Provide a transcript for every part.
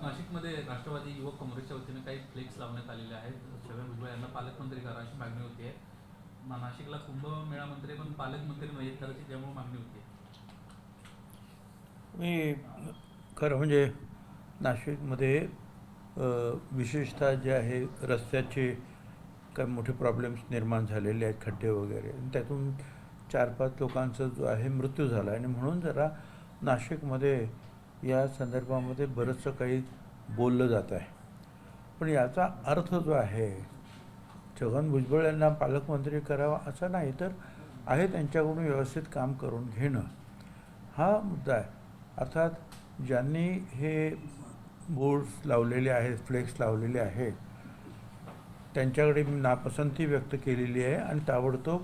नाशिकमध्ये राष्ट्रवादी युवक काँग्रेसच्या वतीने काही फ्लेक्स लावण्यात आलेले आहेत. छगन भुजबळ यांना पालकमंत्री करा अशी मागणी होती आहे. नाशिकला कुंभमेळा मंत्री पण पालकमंत्री नाही करायची त्यामुळे मागणी होती. मी खरं म्हणजे नाशिकमध्ये विशेषतः जे आहे रस्त्याचे काही मोठे प्रॉब्लेम्स निर्माण झालेले आहेत, खड्डे वगैरे, त्यातून 4-5 लोकांचा जो आहे मृत्यू झाला आणि म्हणून जरा नाशिकमध्ये या संदर्भामध्ये बरंचसं काही बोललं जात आहे. पण याचा अर्थ जो आहे छगन भुजबळ यांना पालकमंत्री करावा असं नाही, तर आहे त्यांच्याकडून व्यवस्थित काम करून घेणं हा मुद्दा आहे. अर्थात ज्यांनी हे बोर्ड्स लावलेले आहेत, फ्लेक्स लावलेले आहेत, त्यांच्याकडे मी नापसंती व्यक्त केलेली आहे आणि ताबडतोब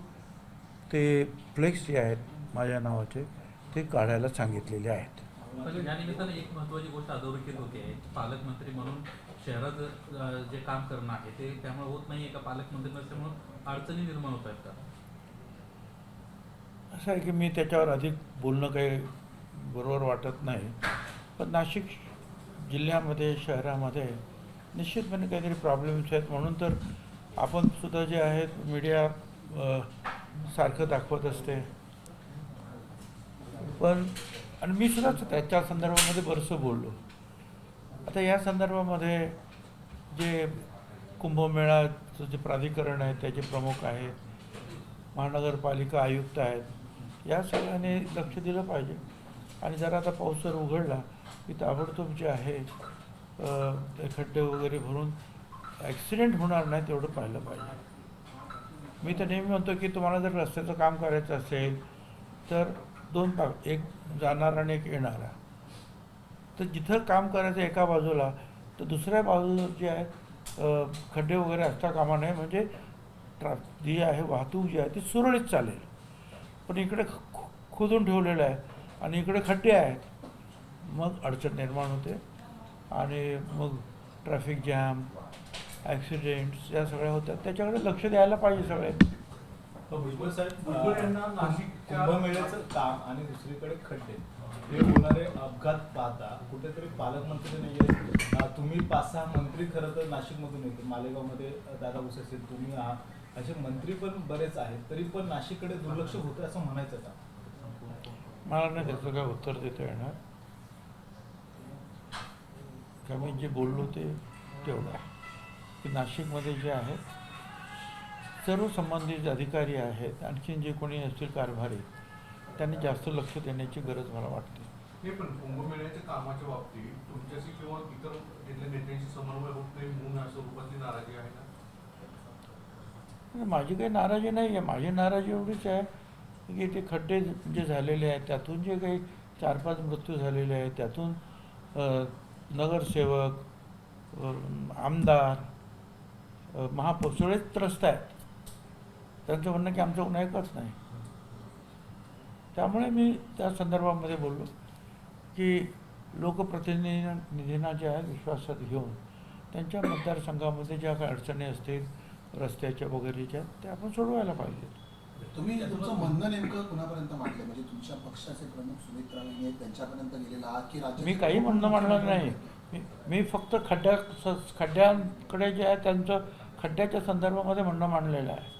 ते फ्लेक्स जे आहेत माझ्या नावाचे ते काढायला सांगितलेले आहेत. या निमित्ताने एक महत्त्वाची गोष्ट अधोरेखित होते आहे, पालकमंत्री म्हणून शहरात जे काम करणं आहे ते त्यामुळे होत नाही आहे का? पालकमंत्री नसल्यामुळं अडचणी निर्माण होत आहेत का? असं आहे की मी त्याच्यावर अधिक बोलणं काही बरोबर वाटत नाही. पण नाशिक जिल्ह्यामध्ये, शहरामध्ये निश्चितपणे काहीतरी प्रॉब्लेम्स आहेत. म्हणून तर आपण सुद्धा जे आहेत मीडिया सारखं दाखवत असते. पण आणि मी सुद्धा त्याच्या संदर्भामध्ये बरंचसं बोललो. आता या संदर्भामध्ये जे कुंभमेळ्याचं जे प्राधिकरण आहे, त्याचे प्रमुख आहेत, महानगरपालिका आयुक्त आहेत, या सगळ्यांनी लक्ष दिलं पाहिजे. आणि जरा आता पाऊस जर उघडला की ताबडतोब जे आहे ते खड्डे वगैरे भरून ॲक्सिडेंट होणार नाही तेवढं पाहिलं पाहिजे. मी तर नेहमी म्हणतो की तुम्हाला जर रस्त्याचं काम करायचं असेल तर 2 भाग, एक जाणारा आणि एक येणारा. तर जिथं काम करायचं एका बाजूला, तर दुसऱ्या बाजूला जे आहे खड्डे वगैरे असता कामा नये, म्हणजे जी आहे वाहतूक जी आहे ती सुरळीत चालेल. पण इकडे खोदून ठेवलेलं आहे आणि इकडे खड्डे आहेत, मग अडचण निर्माण होते आणि मग ट्रॅफिक जॅम, ॲक्सिडेंट्स या सगळ्या होतात. त्याच्याकडे लक्ष द्यायला पाहिजे सगळ्यांनी. भुजबळ साहेब, भुजबळ यांना नाशिकच्या कुंभमेळ्याचं काम आणि दुसरीकडे खड्डे हे होणारे अपघात पाहता कुठेतरी पालकमंत्री नाही. तुम्ही 5-6 मंत्री खरं तर नाशिकमधून येते, मालेगावमध्ये दादा भुसे असेल, तुम्ही आहात, असे मंत्री पण बरेच आहेत, तरी पण नाशिककडे दुर्लक्ष होतं असं म्हणायचं का? मला नाही त्याचं काय उत्तर देता येणार. का मी जे बोललो ते तेवढं आहे की नाशिकमध्ये जे आहे सर्व संबंधित अधिकारी आहेत, आणखीन जे कोणी असतील कारभारी, त्यांनी जास्त लक्ष देण्याची गरज मला वाटते. हे पण कुंभमेळ्याच्या कामाच्या बाबतीत तुमच्याशी किंवा इतर जिल्हा नेत्यांशी समन्वय होत नाही म्हणून या स्वरूपातली नाराजी आहे ना? माझी काही नाराजी नाही आहे. माझी नाराजी एवढीच आहे की ते खड्डे जे झालेले आहेत त्यातून जे काही 4-5 मृत्यू झालेले आहेत, त्यातून नगरसेवक, आमदार, महापौर सगळेच त्रस्त आहेत. त्यांचं म्हणणं की आमचं कोण ऐकत नाही. त्यामुळे मी त्या संदर्भामध्ये बोललो की लोकप्रतिनिधींना जे आहे विश्वासात घेऊन त्यांच्या मतदारसंघामध्ये ज्या काही अडचणी असतील रस्त्याच्या वगैरेच्या, त्या आपण सोडवायला पाहिजेत. तुम्ही तुमचं म्हणणं नेमकं कुणापर्यंत मांडलं? म्हणजे तुमच्या पक्षाचे प्रमुख सुमित्रा वहिनी आहेत त्यांच्यापर्यंत गेलेला आहात की राज्य? मी काही म्हणणं मांडलं नाही. मी फक्त खड्ड्याकडे जे आहे त्यांचं खड्ड्याच्या संदर्भामध्ये म्हणणं मांडलेलं आहे.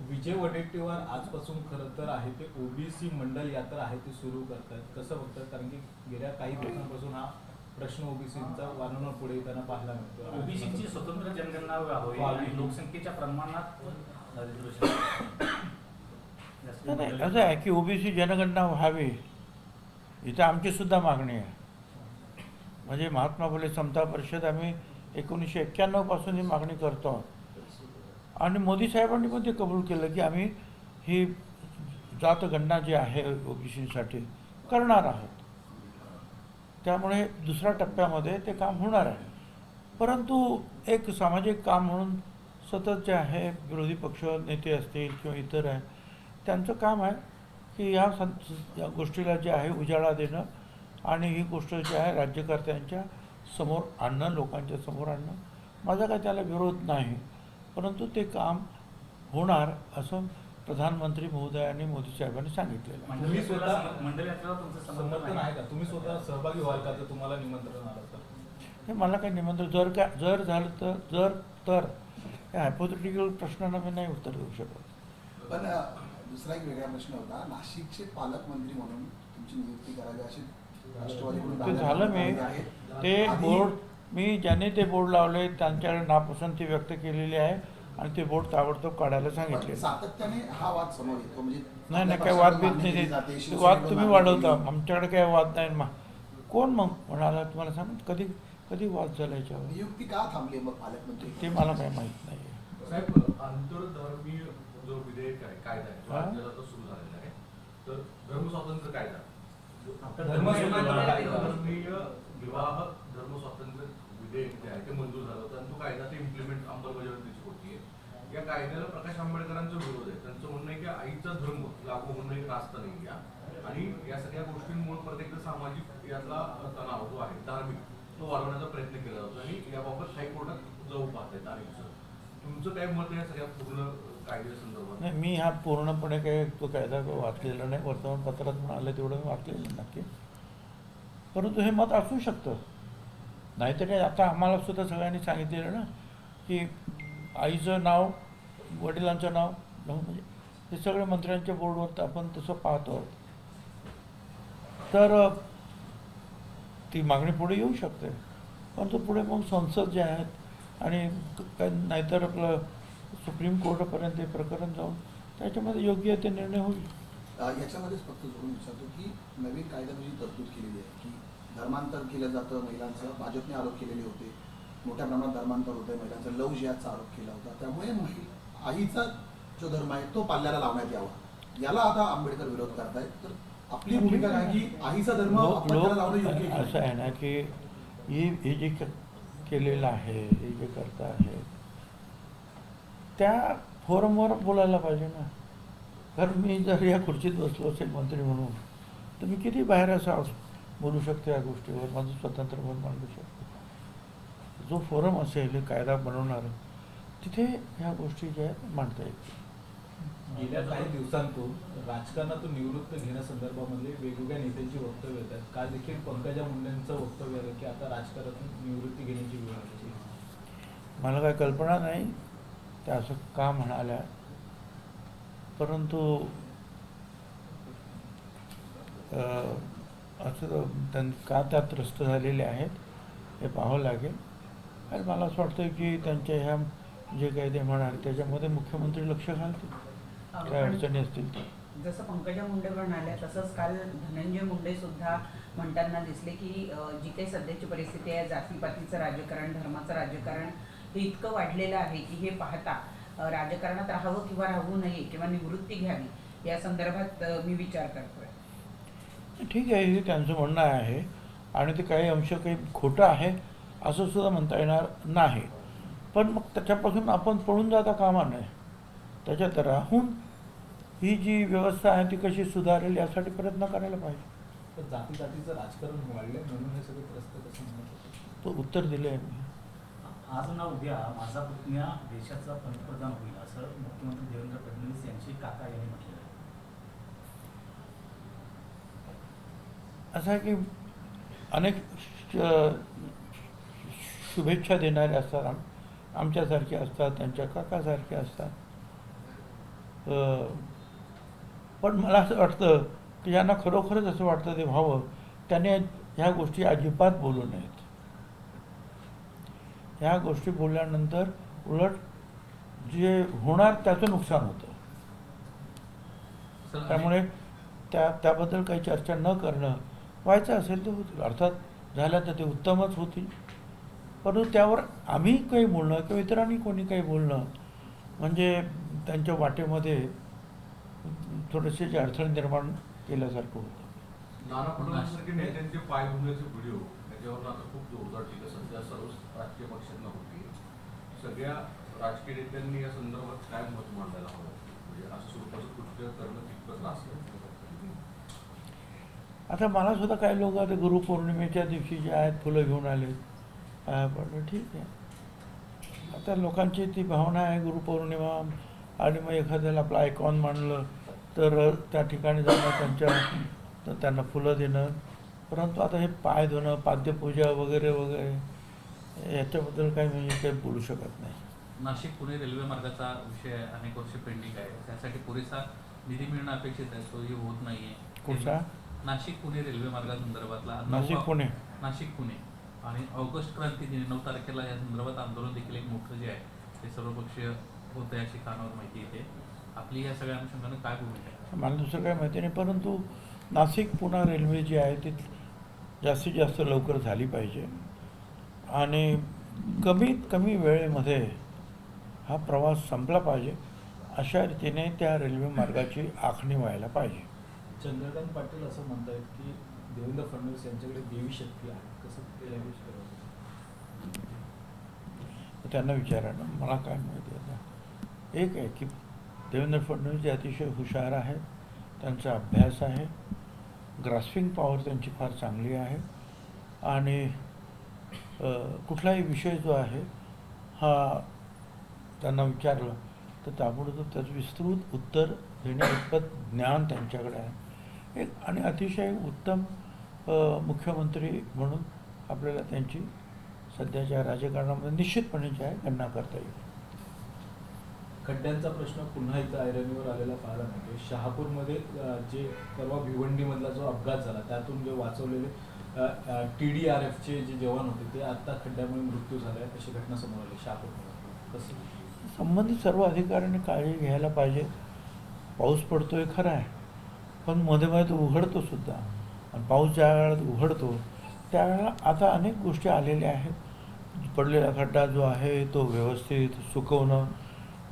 विजय वडेट्टीवार आजपासून खरं तर आहे ते ओबीसी मंडल यात्रा आहे ती सुरू करतात, कसं बघतात? कारण की गेल्या काही दिवसांपासून हा प्रश्न ओबीसीचा वारंवार पुढे येताना पाहायला मिळतो. ओबीसीची स्वतंत्र जनगणना व्हावी आणि लोकसंख्येच्या प्रमाणात नाही, असं आहे की ओबीसी जनगणना व्हावी, इथं आमची सुद्धा मागणी आहे. म्हणजे महात्मा फुले समता परिषद आम्ही 1991 पासून ही मागणी करतो आहोत आणि मोदी साहेबांनी पण ते कबूल केलं की आम्ही ही जातगणना जी आहे ओबीसीसाठी करणार आहोत. त्यामुळे दुसऱ्या टप्प्यामध्ये ते काम होणार आहे. परंतु एक सामाजिक काम म्हणून सतत जे आहे विरोधी पक्ष नेते असतील किंवा इतर आहे, त्यांचं काम आहे की या गोष्टीला जे आहे उजाळा देणं आणि ही गोष्ट जी आहे राज्यकर्त्यांच्या समोर आणणं, लोकांच्या समोर आणणं. माझा काय त्याला विरोध नाही, परंतु ते काम होणार असं प्रधानमंत्री महोदयांनी मोदी साहेबांनी सांगितलेलं आहे. तुम्ही स्वतः मंडळ यात्रेला तुमचं समर्थन आहे का? तुम्ही स्वतः सहभागी व्हाल का जर तुम्हाला निमंत्रण आलं तर? हे मला काही निमंत्रण जर झालं तर या हायपोथेटिकल प्रश्नांना मी नाही उत्तर देऊ शकत. पण दुसरा एक वेगळा प्रश्न होता, नाशिकचे पालकमंत्री म्हणून तुमची नियुक्ती करावी अशी राष्ट्रवादीकडून ते झालं मी आहे. ते आधी- बोर्ड मी ज्याने ते बोर्ड लावले त्यांच्याकडे नापसंती व्यक्त केलेली आहे आणि ते बोर्ड ताबडतोब काढायला पण सांगितले. सातत्याने हा वाद समोर येतो, म्हणजे नाही आपल्या काही वाद पक्षाकडून बीत मान्य नाही केली जाते, ते शिवसेनेकडून वाद तुम्ही मान्य वाढवता, केली. आमच्याकडे काही वाद नाही. कोण मग म्हणाला तुम्हाला सांग कधी वाद झाला याच्यावर नियुक्ती का थांबली मग पालकमंत्री? ते मला काही माहीत नाही. साहेब, आंतरधर्मीय जो विधेयक आहे, कायदा आहे, तो हा? आपल्याला आता सुरू झालेला आहे. तर धर्मस्वातंत्र्य कायदा, आंतरधर्मीय विवाह धर्म स्वातंत्र्य विधेयक जे आहे ते मंजूर झालं होतं आणि तो कायदा ते इम्प्लिमेंट अंमलबजावणीची होतीये. या कायद्याला प्रकाश आंबेडकरांचा विरोध आहे. त्यांचं म्हणणं आहे की आईचा धर्म लागू होणं एक रास्त नाही आहे आणि या सगळ्या गोष्टींमुळे प्रत्येक सामाजिक यातला तणाव जो आहे धार्मिक तो वाढवण्याचा प्रयत्न केला जातो आणि याबाबत हायकोर्टात जाऊ पाहत आहेत. तुमचं काय मत आहे या सगळ्या पूर्ण कायद्या संदर्भात? नाही मी हा पूर्णपणे काही तो कायदा वाचलेला नाही. वर्तमानपत्रात म्हणाले तेवढं मी वाचलेलं नक्की, परंतु हे मत असू शकतं. नाहीतर काय आता आम्हाला सुद्धा सगळ्यांनी सांगितलेलं ना की आईचं नाव वडिलांचं नाव म्हणजे हे सगळे मंत्र्यांच्या बोर्डवर आपण तसं पाहतो. तर ती मागणी पुढे येऊ शकते, परंतु पुढे मग संसद जे आहेत आणि नाहीतर आपलं सुप्रीम कोर्टापर्यंत हे प्रकरण जाऊन त्याच्यामध्ये योग्य ते निर्णय होईल. याच्यामध्येच फक्त जोडून विचारतो की नवीन कायद्यामध्ये जी तरतूद केलेली आहे की धर्मांतर केलं जातं महिलांचं, भाजपने आरोप केलेले होते, मोठ्या प्रमाणात धर्मांतर होतं महिलांचं, लव्ह जिहादचा आरोप केला होता, त्यामुळे आईचा जो धर्म आहे तो पाल्याला लावण्यात यावा, याला आता आंबेडकर विरोध करतायत. तर आपली भूमिका काय की आईचा धर्म पाल्याला लावणं योग्य आहे की असं नाही? आहे ना की हे जे केलेलं आहे, हे जे करता आहे त्या फोरमवर बोलायला पाहिजे ना. कारण मी जर या खुर्चीत बसलो असेल मंत्री म्हणून तर मी किती बाहेर असं बोलू शकतो या गोष्टीवर, माझं स्वतंत्र मत मांडू शकतो. जो फोरम असेल कायदा बनवणार तिथे ह्या गोष्टी ज्या आहेत मांडता येतील. गेल्या काही दिवसांतून राजकारणातून निवृत्त घेण्यासंदर्भामध्ये वेगवेगळ्या नेत्यांची वक्तव्य येत आहेत. काल देखील पंकजा मुंडेंचं वक्तव्य आलं की आता राजकारणातून निवृत्ती घेण्याची वेळ आली. मला काही कल्पना नाही त्या असं का म्हणाल्या, परंतु असं का त्या त्रस्त झालेले आहेत हे पाहावं लागेल. आणि मला असं वाटतं की त्यांच्या ह्या जे काही ते म्हणाले त्याच्यामध्ये मुख्यमंत्री लक्ष घालतील, काय अडचणी असतील तर. जसं पंकजा मुंडे म्हणाल्या तसंच काल धनंजय मुंडे सुद्धा म्हणताना दिसले की जी काही सध्याची परिस्थिती आहे, जातीपातीचं राजकारण, धर्माचं राजकारण हे इतकं वाढलेलं आहे की हे पाहता राजकारणात राहावं किंवा राहू नये किंवा निवृत्ती घ्यावी या संदर्भात मी विचार करतोय. ठीक आहे, हे त्यांचं म्हणणं आहे आणि ते काही अंश काही खोटं आहे असं सुद्धा म्हणता येणार नाही. पण मग त्याच्यापासून आपण पळून जाता कामा नये. त्याच्यात राहून ही जी व्यवस्था आहे ती कशी सुधारेल यासाठी प्रयत्न करायला पाहिजे. तर जातीचं राजकारण वाढलंय म्हणून हे सगळे त्रस्त कसं म्हणत होते? तो उत्तर दिले आहे मी. आज ना उद्या माझा पुतण्या देशाचा पंतप्रधान होईल असं मुख्यमंत्री देवेंद्र फडणवीस यांचे काका यांनी म्हटलेलं आहे. असं आहे की अनेक शुभेच्छा देणारे असतात, आमच्यासारखे असतात, त्यांच्या काकासारखे असतात. पण मला असं वाटतं की ज्यांना खरोखरच असं वाटतं ते व्हावं त्याने ह्या गोष्टी अजिबात बोलू नयेत. ह्या गोष्टी बोलल्यानंतर उलट जे होणार त्याचं नुकसान होतं. सर, त्यामुळे त्याबद्दल काही चर्चा न करणं, व्हायचं असेल तर होतील, अर्थात झाल्या तर ते उत्तमच होतील. परंतु त्यावर आम्ही काही बोलणं किंवा इतरांनी कोणी काही बोलणं म्हणजे त्यांच्या वाटेमध्ये थोडेसे जे अडथळे निर्माण केल्यासारखं होतं. नाना पटोलेंसारखे नेत्यांचे पाय धुण्याचे व्हिडिओ त्याच्यावर आता खूप जोरदार टीका सध्या सर्व राजकीय पक्षांना होती. सगळ्या राजकीय नेत्यांनी या संदर्भात काय मत मांडायला हवं, म्हणजे असं स्वरूपाचं कृत्य करणं कितपत असतं? आता मला सुद्धा काही लोक आता गुरुपौर्णिमेच्या दिवशी जे आहेत फुलं घेऊन आले, पण ठीक आहे. आता लोकांची ती भावना आहे, गुरुपौर्णिमा आणि मग एखाद्याला आपलं आयकॉन मानलं तर त्या ठिकाणी जाणं तर त्यांना फुलं देणं. परंतु आता हे पाय धुणं, पाद्यपूजा वगैरे वगैरे याच्याबद्दल काही म्हणजे काही बोलू शकत नाही. नाशिक पुणे रेल्वे मार्गाचा विषय अनेक वर्ष पेंडिंग आहे. त्यासाठी पुरेसा निधी मिळणं अपेक्षित आहे, तोही होत नाहीये. कुठचा? नाशिक पुणे रेल्वे मार्गासंदर्भातला नाशिक पुणे नाशिक पुणे आणि ऑगस्ट क्रांती दिन 9 तारखेला या संदर्भात आंदोलन देखील एक मोठं जे आहे ते सर्वपक्षीय होतं अशी कानावर माहिती येते. आपली या सगळ्या अनुषंगानं काय भूमिका आहे? मला दुसरं काही माहिती नाही, परंतु नाशिक पुणे रेल्वे जी आहे ती जास्तीत जास्त लवकर झाली पाहिजे आणि कमीत कमी वेळेमध्ये हा प्रवास संपला पाहिजे. अशा रीतीने त्या रेल्वे मार्गाची आखणी व्हायला पाहिजे. चंद्रकांत पाटील असं म्हणतायत की देवेंद्र फडणवीस यांच्याकडे देवी शक्ती आहे, कसं ते याविषयी त्यांना विचारा ना, मला काय माहिती आता. एक आहे की देवेंद्र फडणवीस जे अतिशय हुशार आहेत, त्यांचा अभ्यास आहे, ग्रास्पिंग पॉवर त्यांची फार चांगली आहे आणि कुठलाही विषय जो आहे हा त्यांना विचारलं तर ताबडतोब त्याचं विस्तृत उत्तर देण्याइतपत ज्ञान त्यांच्याकडे आहे. एक आणि अतिशय उत्तम मुख्यमंत्री म्हणून आपल्याला त्यांची सध्याच्या राजकारणामध्ये निश्चितपणे जी आहे गणना करता येईल. खड्ड्यांचा प्रश्न पुन्हा एकदा ऐरणीवर आलेला पाहायला मिळतो. शहापूरमध्ये जे परवा भिवंडीमधला जो अपघात झाला त्यातून जे वाचवलेले TDRFचे जे जवान होते ते आत्ता खड्ड्यामुळे मृत्यू झाला आहे, अशी घटना समोर आली शहापूरमध्ये. कसं संबंधित सर्व अधिकाऱ्यांनी काळजी घ्यायला पाहिजे. पाऊस पडतोय खरं आहे, पण मध्ये मध्ये तो उघडतो सुद्धा आणि पाऊस ज्या वेळात उघडतो त्यावेळेला आता अनेक गोष्टी आलेल्या आहेत. पडलेला खड्डा जो आहे तो व्यवस्थित सुकवणं,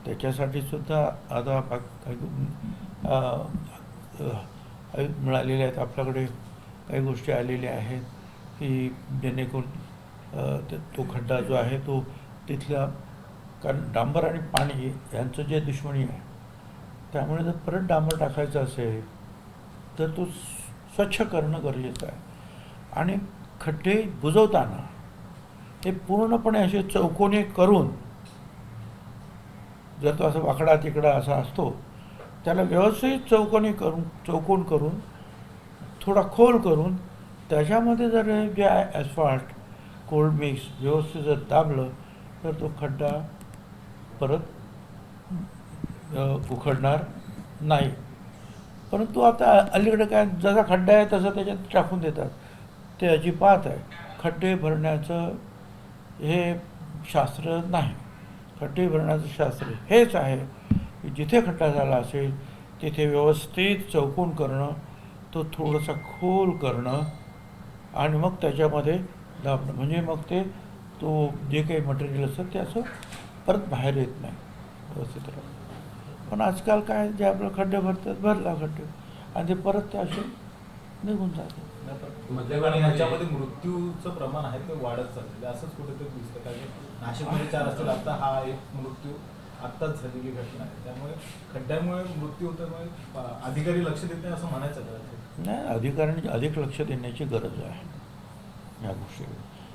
त्याच्यासाठी सुद्धा आता मिळालेल्या आहेत आपल्याकडे काही गोष्टी आलेल्या आहेत की जेणेकरून तो खड्डा जो आहे तो तिथल्या, कारण डांबर आणि पाणी यांचं जे दुश्मनी आहे त्यामुळे जर परत डांबर टाकायचं असेल तर तो स्वच्छ करणं गरजेचं आहे. आणि खड्डे बुजवताना हे पूर्णपणे असे चौकोनी करून, जर तो असं वाकडा तिकडा असा असतो त्याला व्यवस्थित चौकोन करून थोडा खोल करून त्याच्यामध्ये जर जे ॲस्फाल्ट कोल्ड मिक्स व्यवस्थित जर दाबलं तर तो खड्डा परत उखडणार नाही. परंतु आता अलीकडे काय जसा खड्डा आहे तसं त्याच्यात टाकून देतात, ते अजिबात आहे. खड्डे भरण्याचं हे शास्त्र नाही. खड्डे भरण्याचं शास्त्र हेच आहे की जिथे खड्डा झाला असेल तिथे व्यवस्थित चौकोन करणं, तो थोडासा खोल करणं आणि मग त्याच्यामध्ये दाबणं, म्हणजे मग तो जे काही मटेरियल असतं ते असं परत बाहेर येत नाही, व्यवस्थित राहतं. पण आजकाल काय जे आपलं खड्डे भरला खड्डे आणि ते परत ते असे निघून जातात. आणि ह्याच्यामध्ये मृत्यूचं प्रमाण आहे ते वाढत चाललेलं असंच कुठेतरी दिसतं. कारण नाशिकमध्ये 4 असतील, आता हा एक मृत्यू आत्ताच झालेली घटना आहे. त्यामुळे खड्ड्यामुळे मृत्यू होतं, अधिकारी लक्ष देत नाही असं म्हणायचं का? नाही, अधिकाऱ्यांनी अधिक लक्ष देण्याची गरज आहे या गोष्टीवर.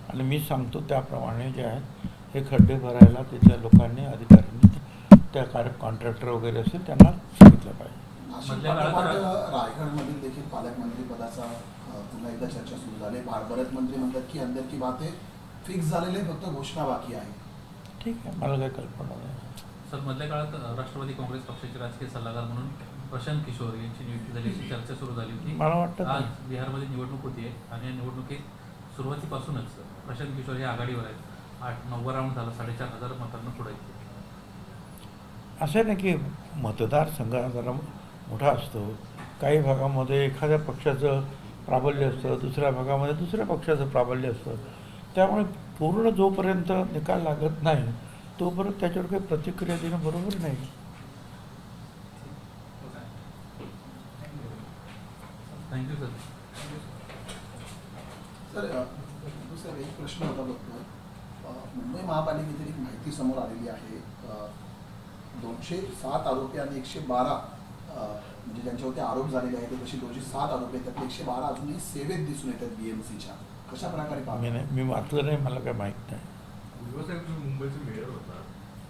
आणि मी सांगतो त्याप्रमाणे जे आहेत हे खड्डे भरायला तिथल्या लोकांनी, अधिकाऱ्यांनी, त्या कॉन्ट्रॅक्टर वगैरे असेल त्यांना सांगितलं पाहिजे. रायगडमधील देखील पालकमंत्री पदाचा पुन्हा एकदा चर्चा सुरू झाली. बरेच मंत्री म्हणतात की अंदर की बात आहे, फिक्स झालेले, फक्त घोषणा बाकी आहे. ठीक आहे, मला काही कल्पना नाही. सर, मधल्या काळात राष्ट्रवादी काँग्रेस पक्षाचे राजकीय सल्लागार म्हणून प्रशांत किशोर यांची नियुक्ती झाली अशी चर्चा सुरू झाली होती. मला वाटतं आज बिहारमध्ये निवडणूक होती आणि या निवडणुकीत सुरुवातीपासूनच प्रशांत किशोर हे आघाडीवर आहेत. 8-9 राऊंड झाला, 4,500 मतांना पुढे. असं आहे ना की मतदारसंघ जरा मोठा असतो. काही भागामध्ये एखाद्या पक्षाचं प्राबल्य असतं, दुसऱ्या भागामध्ये दुसऱ्या पक्षाचं प्राबल्य असतं. त्यामुळे पूर्ण जोपर्यंत निकाल लागत नाही तोपर्यंत त्याच्यावर काही प्रतिक्रिया देणं बरोबर नाही. Thank you sir. सर, दुसरा एक प्रश्न होता बघतो. मुंबई महापालिकेतील एक माहिती समोर आलेली आहे. 207 आरोपी आणि 112 म्हणजे ज्यांच्यावरती आरोप झालेले आहेत तशी 207 आरोपी आहेत, त्यातले 112 अजूनही सेवेत दिसून येतात BMCच्या. कशा प्रकारे मी वाचलं नाही, मला काय माहीत नाही. मुंबईचा मेयर होता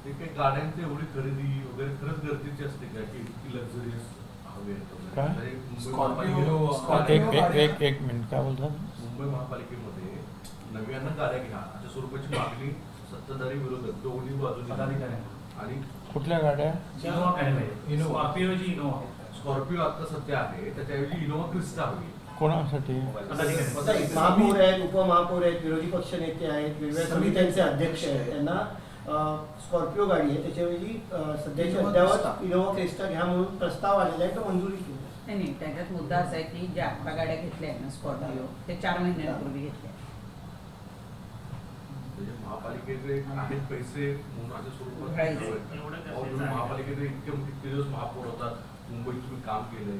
ते काही गाड्यांची एवढी खरेदी वगैरे खरंच गरजेची असते का की इतकी लक्झरियस हवी आहेत काय? वगैरे? मुंबई स्कॉर्पिओ- महापालिकेमध्ये- एक मिनिट काय बोलतात? मुंबई महापालिकेमध्ये नव्यानं गाड्या घ्या अशा स्वरूपाची मागणी सत्ताधारी विरोधक दोन्ही बाजूने पदाधिकाऱ्यांना. आणि कुठल्या गाड्या? इनोव्हा काढायला पाहिजे. इनोव्हा. स्कॉर्पिओची इनोव्हा. स्कॉर्पिओ आता सध्या आहे त्याच्याऐवजी इनोव्हा क्रिस्टा हवी कोणासाठी? पदाधिकारी. महापौर आहेत, उपमहापौर आहेत, विरोधी पक्ष नेते आहेत, वेगवेगळ्या समित्यांचे अध्यक्ष आहेत, त्यांना स्कॉर्पिओ गाडी आहे त्याच्याऐवजी सध्याच्या इनोव्हा अद्यावत क्रिस्टा. इनोव्हा क्रिस्टा घ्या म्हणून प्रस्ताव आलेला आहे तो मंजुरी केली. नाही नाही, त्याच्यात मुद्दा असा आहे की ज्या आता गाड्या घेतल्या आहेत ना स्कॉर्पिओ, ते 4 महिन्यांपूर्वी घेतल्या. म्हणजे महापालिकेचे आहेत पैसे म्हणून अशा स्वरूपात Right. अहो, तुम्ही महापालिकेचे इतके दिवस महापौर होतात मुंबईत तुम्ही काम केलंय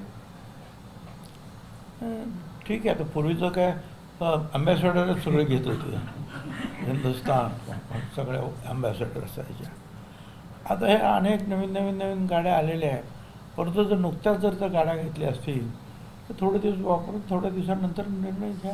ठीक आहे. आता पूर्वीचं काय अँबॅसेडरच सगळे घेत होते. हिंदुस्तान सगळ्या अँबॅसेडर असायच्या. आता हे अनेक नवीन गाड्या आलेल्या आहेत. परंतु जर नुकत्याच जर त्या गाड्या घेतल्या असतील तर थोडे दिवस वापरून थोड्या दिवसानंतर निर्णय घ्या.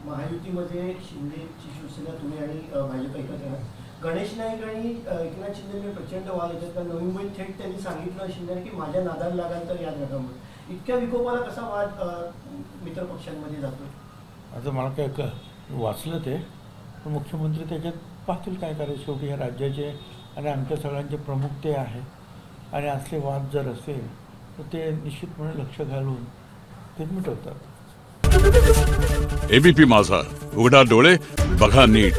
महायुतीमध्ये शिंदेची शिवसेना तुम्ही आणि भाजप एकत्र आहात. गणेश नाईक आणि एकनाथ शिंदे प्रचंड वाद होते. तर नवी मुंबईत थेट त्यांनी सांगितलं शिंदे की माझ्या नादाला लागाल तर याद राखा म्हणून. इतक्या विकोपाला कसा वाद मित्रपक्षांमध्ये जातो? आता मला काय वाचलं ते, पण मुख्यमंत्री त्याच्यात पाहतील काय करायचं. शेवटी ह्या राज्याचे आणि आमच्या सगळ्यांचे प्रमुख ते आहे. आणि असले वाद जर असेल तर ते निश्चितपणे लक्ष घालून ते मिटवतात. एबीपी माझा, उघडा डोळे बघा नीट.